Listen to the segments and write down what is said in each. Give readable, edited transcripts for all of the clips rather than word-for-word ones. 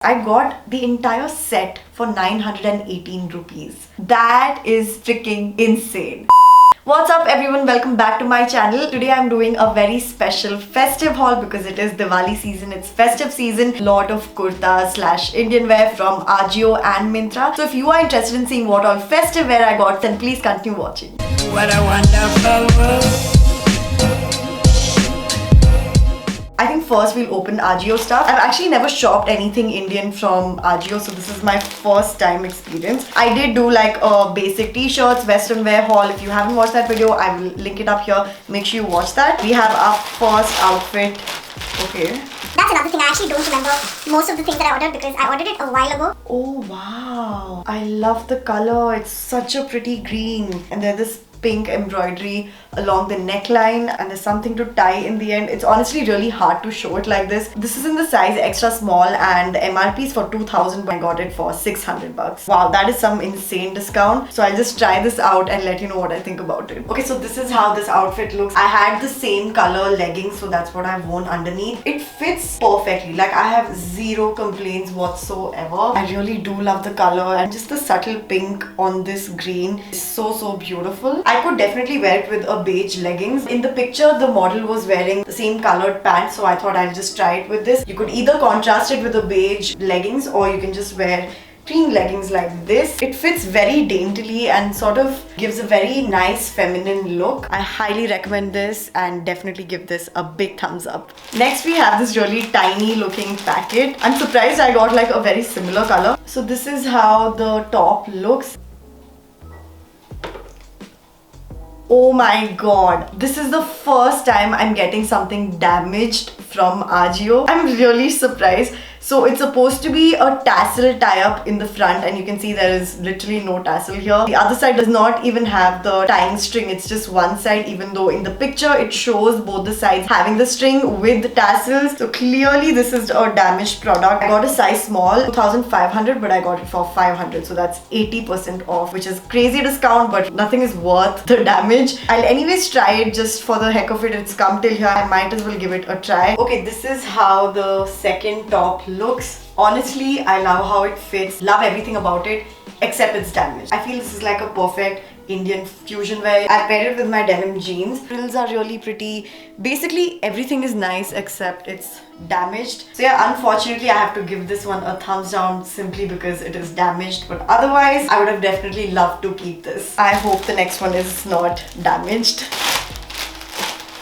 I got the entire set for 918 rupees. That is freaking insane. What's up everyone, welcome back to my channel. Today I'm doing a very special festive haul because it is Diwali season, it's festive season. Lot of kurta slash Indian wear from Ajio and Myntra. So if you are interested in seeing what all festive wear I got, then please continue watching. What a wonderful world. I think first we'll open Ajio stuff. I've actually never shopped anything Indian from Ajio, so this is my first time experience. I did do like a basic t-shirts, western wear haul. If you haven't watched that video, I will link it up here. Make sure you watch that. We have our first outfit. Okay. That's another thing, I actually don't remember most of the things that I ordered because I ordered it a while ago. Oh wow. I love the color. It's such a pretty green. And there's this pink embroidery along the neckline and there's something to tie in the end. It's honestly really hard to show it like this. This is in the size extra small and the MRP is for 2000 but I got it for 600 bucks. Wow, that is some insane discount. So I'll just try this out and let you know what I think about it. Okay, so this is how this outfit looks. I had the same color leggings, so that's what I've worn underneath. It fits perfectly. Like I have zero complaints whatsoever. I really do love the color and just the subtle pink on this green is so beautiful. I could definitely wear it with a beige leggings. In the picture, the model was wearing the same colored pants, so I thought I'll just try it with this. You could either contrast it with a beige leggings or you can just wear clean leggings like this. It fits very daintily and sort of gives a very nice feminine look. I highly recommend this and definitely give this a big thumbs up. Next we have this really tiny looking packet. I'm surprised I got like a very similar color. So this is how the top looks. Oh my god, this is the first time I'm getting something damaged from Ajio. I'm really surprised. So it's supposed to be a tassel tie-up in the front and you can see there is literally no tassel here. The other side does not even have the tying string, it's just one side, even though in the picture it shows both the sides having the string with the tassels. So clearly this is a damaged product. I got a size small, 2500, but I got it for 500, so that's 80% off, which is crazy discount, but nothing is worth the damage. I'll anyways try it just for the heck of it. It's come till here, I might as well give it a try. Okay, this is how the second top looks. Honestly, I love how it fits, love everything about it except it's damaged. I feel this is like a perfect Indian fusion wear. I paired it with my denim jeans. Frills are really pretty. Basically everything is nice except it's damaged. So yeah, unfortunately I have to give this one a thumbs down simply because it is damaged, but otherwise I would have definitely loved to keep this. I hope the next one is not damaged.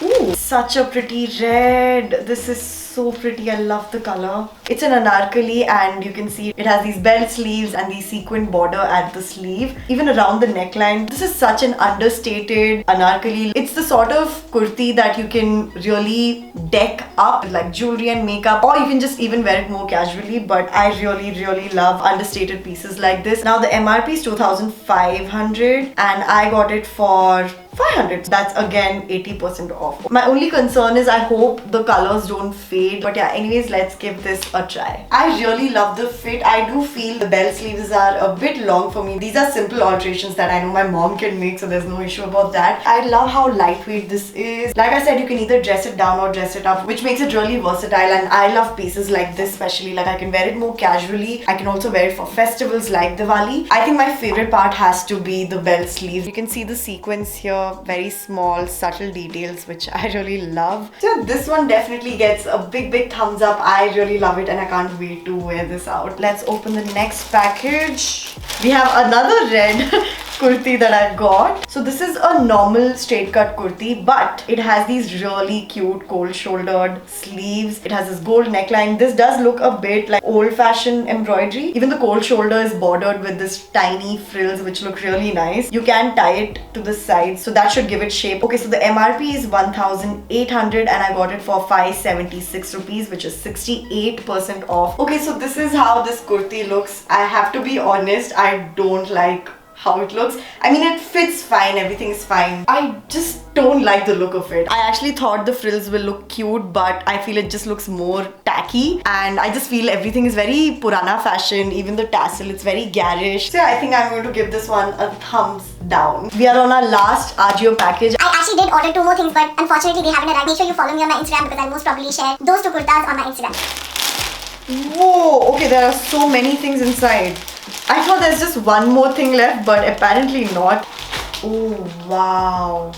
Ooh, such a pretty red. This is so pretty. I love the color. It's an anarkali and you can see it has these belt sleeves and the sequin border at the sleeve, even around the neckline. This is such an understated anarkali. It's the sort of kurti that you can really deck up with like jewelry and makeup, or you can just even wear it more casually, but I really love understated pieces like this. Now the MRP is 2500 and I got it for 500. That's again 80% off. My only concern is I hope the colors don't fade, but yeah, anyways, let's give this a try. I really love the fit. I do feel the belt sleeves are a bit long for me. These are simple alterations that I know my mom can make, so there's no issue about that. I love how lightweight this is. Like I said, you can either dress it down or dress it up, which makes it really versatile, and I love pieces like this especially. Like I can wear it more casually. I can also wear it for festivals like Diwali. I think my favorite part has to be the belt sleeves. You can see the sequins here, very small subtle details, which I really love. So this one definitely gets a big thumbs up. I really love it and I can't wait to wear this out. Let's open the next package. We have another red kurti that I got. So this is a normal straight cut kurti, but it has these really cute cold shouldered sleeves. It has this gold neckline. This does look a bit like old fashioned embroidery. Even the cold shoulder is bordered with this tiny frills which look really nice. You can tie it to the sides, so that should give it shape. Okay, so the MRP is 1800 and I got it for 576 rupees, which is 68% off. Okay, so this is how this kurti looks. I have to be honest, I don't like how it looks. I mean, it fits fine, everything is fine. I just don't like the look of it. I actually thought the frills will look cute, but I feel it just looks more tacky, and I just feel everything is very Purana fashion. Even the tassel, it's very garish. So I think I'm going to give this one a thumbs down. We are on our last Ajio package. I actually did order 2 more things, but unfortunately they haven't arrived. Make sure you follow me on my Instagram because I'll most probably share those 2 kurtas on my Instagram. Whoa, okay, there are so many things inside. I thought there's just one more thing left, but apparently not. Oh, wow.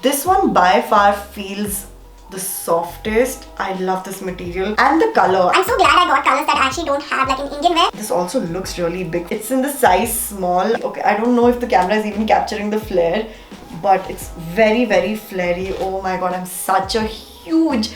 This one by far feels the softest. I love this material and the color. I'm so glad I got colors that I actually don't have like in Indian wear. This also looks really big. It's in the size small. Okay, I don't know if the camera is even capturing the flare, but it's very, very flary. Oh my god, I'm such a huge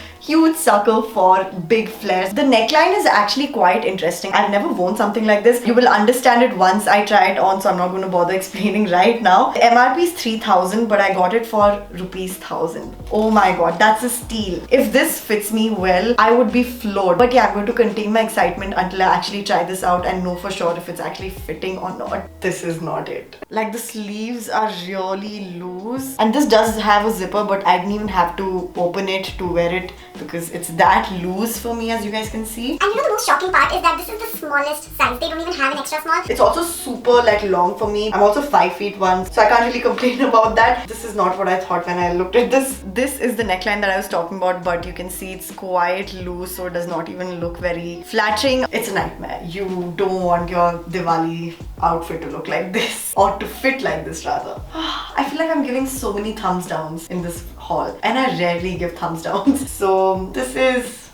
sucker for big flares. The neckline is actually quite interesting. I've never worn something like this. You will understand it once I try it on, so I'm not going to bother explaining right now. The MRP is 3,000, but I got it for rupees 1,000. Oh my god, that's a steal. If this fits me well, I would be floored. But yeah, I'm going to contain my excitement until I actually try this out and know for sure if it's actually fitting or not. This is not it. Like, the sleeves are really loose, and this does have a zipper, but I didn't even have to open it to wear it because it's that loose for me, as you guys can see. And you know the most shocking part is that this is the smallest size. They don't even have an extra small. It's also super like long for me. I'm also 5 feet 1, so I can't really complain about that. This is not what I thought when I looked at this. This is the neckline that I was talking about, but you can see it's quite loose, so it does not even look very flattering. It's a nightmare. You don't want your Diwali outfit to look like this, or to fit like this rather. I feel like I'm giving so many thumbs downs in this haul, and I rarely give thumbs downs. So this is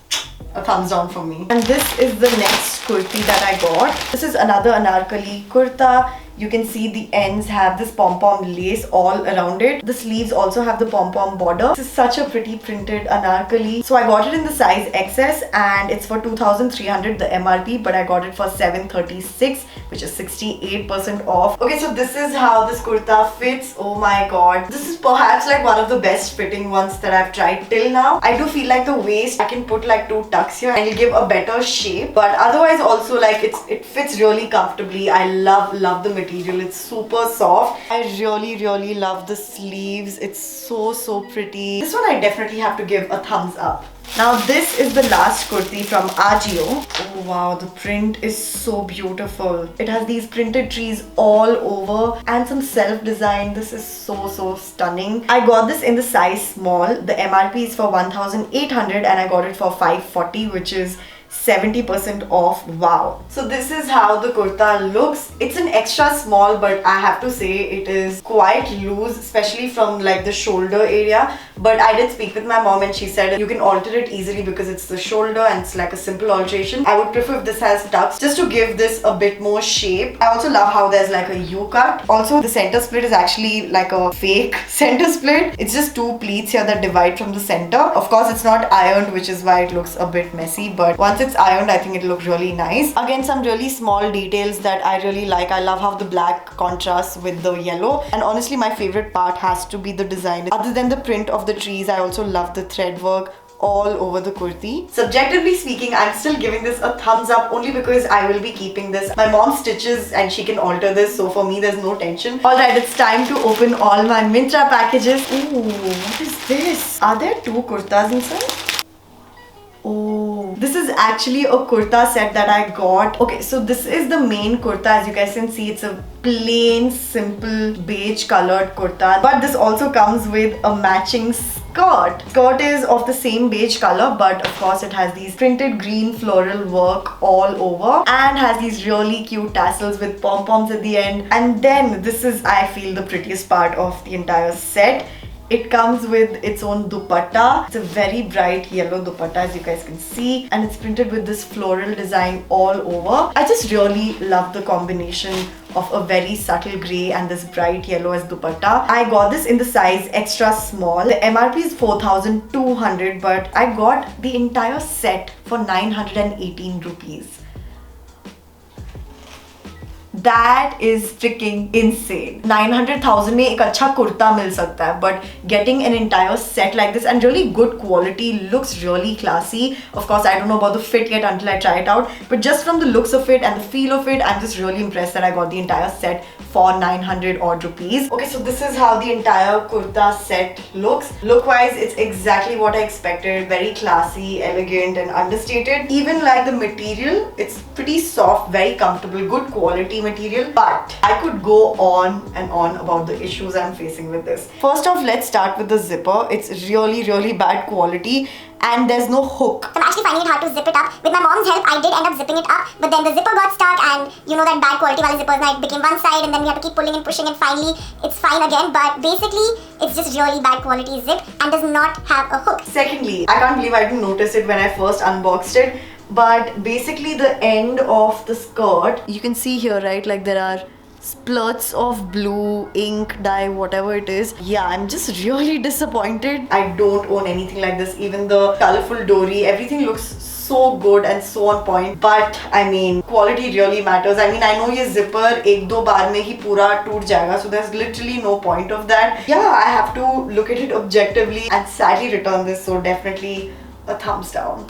a thumbs down for me. And this is the next kurti that I got. This is another anarkali kurta. You can see the ends have this pom-pom lace all around it. The sleeves also have the pom-pom border. This is such a pretty printed anarkali. So I got it in the size XS and it's for 2,300 the MRP, but I got it for 736, which is 68% off. Okay, so this is how this kurta fits. Oh my god. This is perhaps like one of the best fitting ones that I've tried till now. I do feel like the waist, I can put like 2 tucks here and it'll give a better shape. But otherwise also like it fits really comfortably. I love the material. It's super soft. I really love the sleeves. It's so pretty. This one I definitely have to give a thumbs up. Now this is the last kurti from Ajio. Oh wow, the print is so beautiful. It has these printed trees all over and some self-design. This is so stunning. I got this in the size small. The MRP is for 1,800 and I got it for 540, which is 70% off. Wow. So this is how the kurta looks. It's an extra small, but I have to say it is quite loose, especially from like the shoulder area. But I did speak with my mom and she said you can alter it easily because it's the shoulder and it's like a simple alteration. I would prefer if this has tucks just to give this a bit more shape. I also love how there's like a U-cut. Also, the center split is actually like a fake center split. It's just 2 pleats here that divide from the center. Of course, it's not ironed, which is why it looks a bit messy, but once it's ironed, I think it'll look really nice. Again, some really small details that I really like. I love how the black contrasts with the yellow, and honestly my favorite part has to be the design. Other than the print of the trees, I also love the thread work all over the kurti. Subjectively speaking, I'm still giving this a thumbs up only because I will be keeping this. My mom stitches and she can alter this, so for me there's no tension. Alright, it's time to open all my Myntra packages. Ooh, what is this? Are there 2 kurtas inside? Oh, this is actually a kurta set that I got. Okay, so this is the main kurta. As you guys can see, it's a plain, simple, beige colored kurta. But this also comes with a matching skirt. Skirt is of the same beige color, but of course it has these printed green floral work all over and has these really cute tassels with pom-poms at the end. And then this is, I feel, the prettiest part of the entire set. It comes with its own dupatta. It's a very bright yellow dupatta, as you guys can see, and it's printed with this floral design all over. I just really love the combination of a very subtle grey and this bright yellow as dupatta. I got this in the size extra small. The MRP is 4,200, but I got the entire set for 918 rupees. That is freaking insane. 900,000 में एक अच्छा कुर्ता मिल सकता है, but getting an entire set like this and really good quality, looks really classy. Of course, I don't know about the fit yet until I try it out, but just from the looks of it and the feel of it, I'm just really impressed that I got the entire set for 900 odd rupees. Okay, so this is how the entire kurta set looks. Look-wise, it's exactly what I expected. Very classy, elegant and understated. Even like the material, it's pretty soft, very comfortable, good quality material, but I could go on and on about the issues I'm facing with this. First off, let's start with the zipper. It's really bad quality and there's no hook. So I'm actually finding it hard to zip it up. With my mom's help, I did end up zipping it up, but then the zipper got stuck, and you know that bad quality wale zippers, now it became one side and then we had to keep pulling and pushing, and finally it's fine again, but basically it's just really bad quality zip and does not have a hook. Secondly, I can't believe I didn't notice it when I first unboxed it, but basically the end of the skirt, you can see here, right, like there are splurts of blue ink dye, whatever it is. Yeah, I'm just really disappointed. I don't own anything like this. Even the colorful dory, everything looks so good and so on point, but I mean, quality really matters. I mean, I know ये zipper एक दो बार में ही पूरा टूट जाएगा, so there's literally no point of that. Yeah, I have to look at it objectively and sadly return this, so definitely a thumbs down.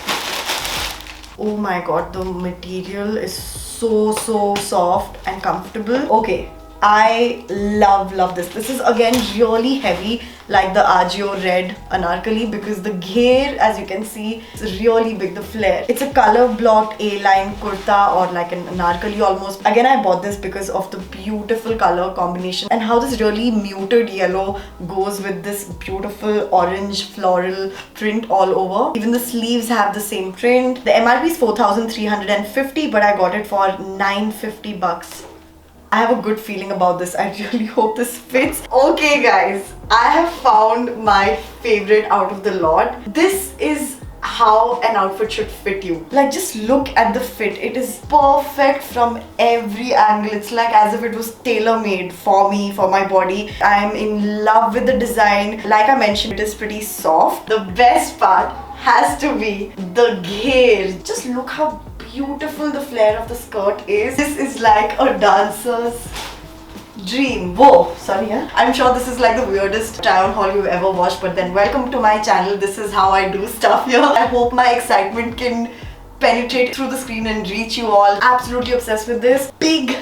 Oh my god, the material is so soft and comfortable. Okay, I love this. This is again really heavy, like the Ajio red Anarkali, because the gher, as you can see, is really big, the flare. It's a color blocked A-line kurta or like an Anarkali almost. Again, I bought this because of the beautiful color combination and how this really muted yellow goes with this beautiful orange floral print all over. Even the sleeves have the same print. The MRP is 4,350, but I got it for 950 bucks. I have a good feeling about this. I really hope this fits. Okay guys, I have found my favorite out of the lot. This is how an outfit should fit you. Like, just look at the fit. It is perfect from every angle. It's like as if it was tailor-made for me, for my body. I'm in love with the design. Like I mentioned, it is pretty soft. The best part has to be the gher. Just look how beautiful the flare of the skirt is. This is like a dancer's dream. Whoa, sorry, yeah. I'm sure this is like the weirdest try-on haul you've ever watched, but then welcome to my channel. This is how I do stuff here. I hope my excitement can penetrate through the screen and reach you all. Absolutely obsessed with this. Big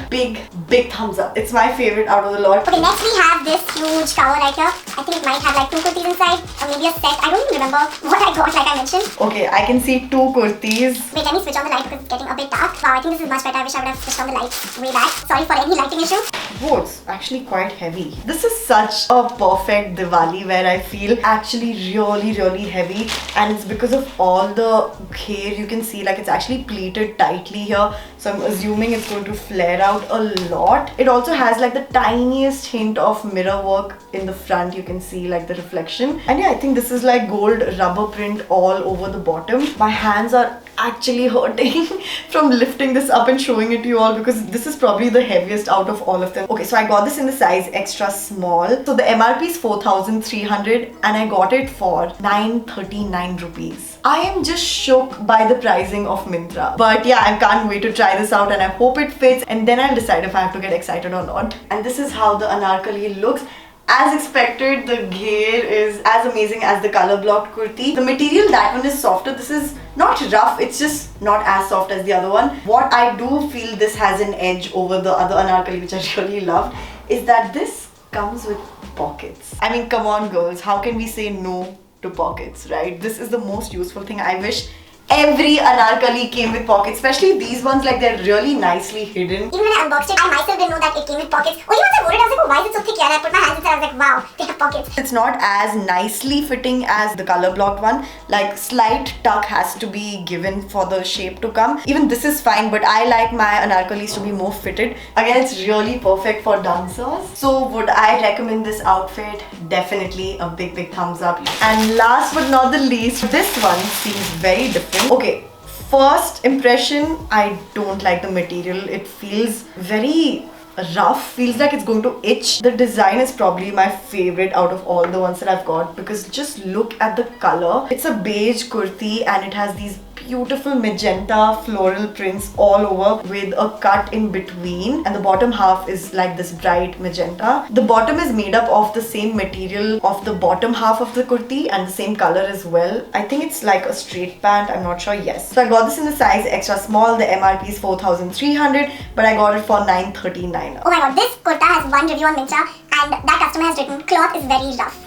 thumbs up. It's my favorite out of the lot. Okay, next we have this huge cover right here. I think it might have like 2 kurtis inside, or maybe a set. I don't even remember what I got, like I mentioned. Okay, I can see 2 kurtis. Wait, let me switch on the light because it's getting a bit dark. Wow, I think this is much better. I wish I would have switched on the light way back. Sorry for any lighting issue. Whoa, it's actually quite heavy. This is such a perfect Diwali wear, I feel. Actually really heavy, and it's because of all the gher. You can see like it's actually pleated tightly here, so I'm assuming it's going to flare out a lot. It also has like the tiniest hint of mirror work in the front. You can see like the reflection, and yeah, I think this is like gold rubber print all over the bottom. My hands are actually hurting from lifting this up and showing it to you all, because this is probably the heaviest out of all of them. Okay, so I got this in the size extra small. So the MRP is 4,300 and I got it for 939 rupees. I am just shook by the pricing of Myntra. But yeah, I can't wait to try this out and I hope it fits, and then I'll decide if I have to get excited or not. And this is how the Anarkali looks. As expected, the gher is as amazing as the color blocked kurti. The material, that one is softer. This is not rough, it's just not as soft as the other one. What I do feel this has an edge over the other Anarkali, which I really loved, is that this comes with pockets. I mean, come on girls, how can we say no to pockets, right? This is the most useful thing. I wish every Anarkali came with pockets, especially these ones, like they're really nicely hidden. Even when I unboxed it, I myself didn't know that it came with pockets. Only once I wore it, I was like, oh, why is it so thick? And I put my hands inside, I was like, wow, they have pockets. It's not as nicely fitting as the color blocked one. Like, slight tuck has to be given for the shape to come. Even this is fine, but I like my Anarkalis to be more fitted. Again, it's really perfect for dancers. So would I recommend this outfit? Definitely a big thumbs up. And last but not the least, this one seems very different. Okay, first impression, I don't like the material. It feels very rough, feels like it's going to itch. The design is probably my favorite out of all the ones that I've got, because just look at the color. It's a beige kurti and it has these beautiful magenta floral prints all over with a cut in between, and the bottom half is like this bright magenta. The bottom is made up of the same material of the bottom half of the kurti and the same color as well. I think it's like a straight pant, I'm not sure. Yes, so I got this in the size extra small. The MRP is 4,300, but I got it for 939. Oh my god, this kurta has one review on Myntra and that customer has written, cloth is very rough.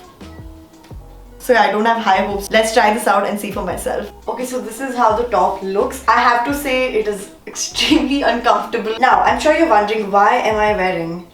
So yeah, I don't have high hopes. Let's try this out and see for myself. Okay, so this is how the top looks. I have to say it is extremely uncomfortable. Now, I'm sure you're wondering, why am I wearing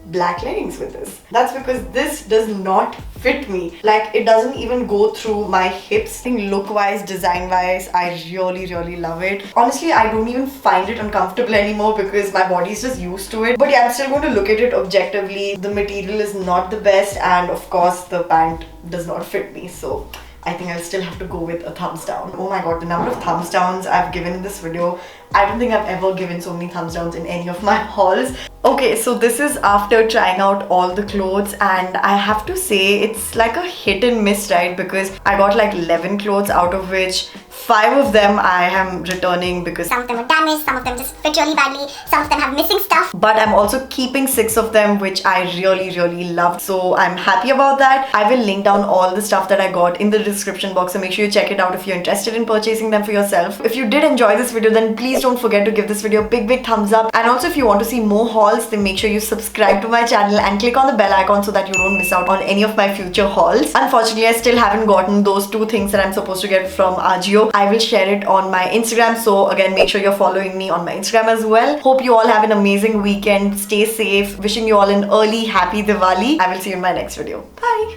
black leggings with this? That's because this does not fit me. Like, it doesn't even go through my hips. I think look wise, design wise, I really love it. Honestly, I don't even find it uncomfortable anymore because my body is just used to it. But yeah, I'm still going to look at it objectively. The material is not the best, and of course the pant does not fit me, so I think I'll still have to go with a thumbs down. Oh my god, the number of thumbs downs I've given in this video. I don't think I've ever given so many thumbs downs in any of my hauls. Okay, so this is after trying out all the clothes, and I have to say it's like a hit and miss, right? Because I got like 11 clothes, out of which 5 of them I am returning because Some of them are damaged, some of them just fit really badly, some of them have missing stuff. but I'm also keeping 6 of them, which I really loved, so I'm happy about that. I will link down all the stuff that I got in the description box, so make sure you check it out if you're interested in purchasing them for yourself. If you did enjoy this video, then please don't forget to give this video a big thumbs up, and also if you want to see more hauls, then make sure you subscribe to my channel and click on the bell icon so that you don't miss out on any of my future hauls. Unfortunately, I still haven't gotten those 2 things that I'm supposed to get from Ajio. I will share it on my Instagram, so again, make sure you're following me on my Instagram as well. Hope you all have an amazing weekend. Stay safe. Wishing you all an early happy Diwali. I will see you in my next video. Bye.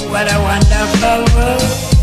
What a wonderful world.